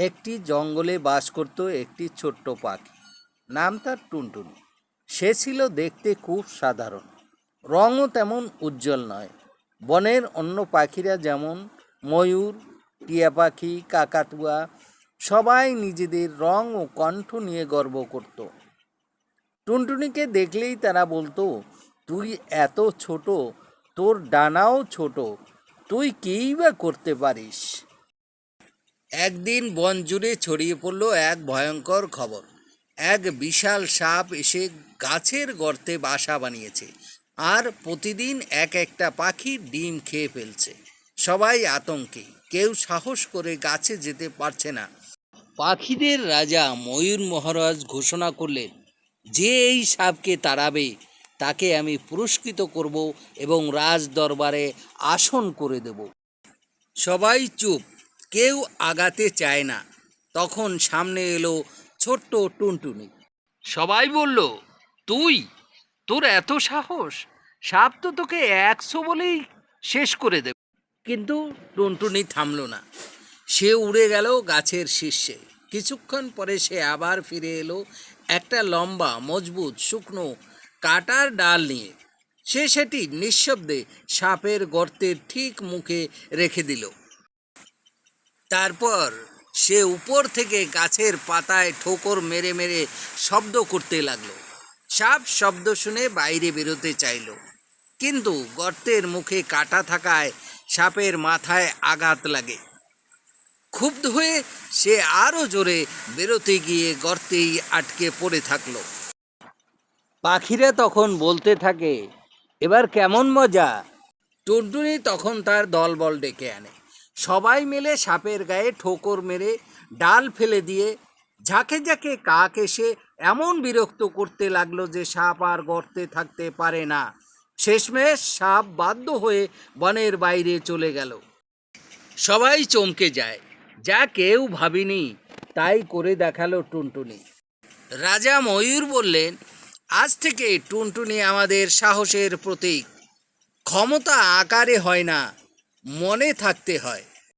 একটি জঙ্গলে বাস করত একটি ছোট্ট পাখি। নাম তার টুনটুনি। সে ছিল দেখতে খুব সাধারণ, রঙও তেমন উজ্জ্বল নয়। বনের অন্য পাখিরা যেমন ময়ূর, টিয়া পাখি, কাকাতুয়া সবাই নিজেদের রং ও কণ্ঠ নিয়ে গর্ব করত। টুনটুনিকে দেখলেই তারা বলতো, তুই এত ছোট, তোর ডানাও ছোট, তুই কীই বা করতে পারিস। একদিন বন জুড়ে ছড়িয়ে পড়ল এক ভয়ঙ্কর খবর। এক বিশাল সাপ এসে গাছের গর্তে বাসা বানিয়েছে আর প্রতিদিন এক একটা পাখির ডিম খেয়ে ফেলছে। সবাই আতঙ্কে, কেউ সাহস করে গাছে যেতে পারছে না। পাখিদের রাজা ময়ূর মহারাজ ঘোষণা করলেন, যে এই সাপকে তাড়াবে তাকে আমি পুরস্কৃত করব এবং রাজ দরবারে আসন করে দেব। সবাই চুপ, কেউ আগাতে চায় না। তখন সামনে এলো ছোট্ট টুনটুনি। সবাই বলল, তুই, তোর এত সাহস, সাপ তো তোকে 100 বলেই শেষ করে দেবে। কিন্তু টুনটুনি থামল না। সে উড়ে গেল গাছের শীর্ষে। কিছুক্ষণ পরে সে আবার ফিরে এলো একটা লম্বা, মজবুত, শুকনো কাটার ডাল নিয়ে। সে সেটি নিঃশব্দে সাপের গর্তের ঠিক মুখে রেখে দিল। তারপর সে উপর থেকে গাছের পাতায় ঠোকর মেরে মেরে শব্দ করতে লাগলো। সাপ শব্দ শুনে বাইরে বেরোতে চাইল, কিন্তু গর্তের মুখে কাটা থাকায় সাপের মাথায় আঘাত লাগে। ক্ষুব্ধ হয়ে সে আরও জোরে বেরোতে গিয়ে গর্তেই আটকে পড়ে থাকলো। পাখিরা তখন বলতে থাকে, এবার কেমন মজা। টুনটুনি তখন তার দলবল ডেকে আনে। সবাই মিলে সাপের গায়ে ঠোকর মেরে ডাল ফেলে দিয়ে ঝাঁকে ঝাঁকে কাক এসে এমন বিরক্ত করতে লাগলো যে সাপ আর গর্তে থাকতে পারে না। শেষমেশ সাপ বাধ্য হয়ে বনের বাইরে চলে গেল। সবাই চমকে যায়, যা কেউ ভাবেনি তাই করে দেখালো টুনটুনি। রাজা ময়ূর বললেন, আজ থেকে টুনটুনি আমাদের সাহসের প্রতীক। ক্ষমতা আকারে হয় না, মনে থাকতে হয়।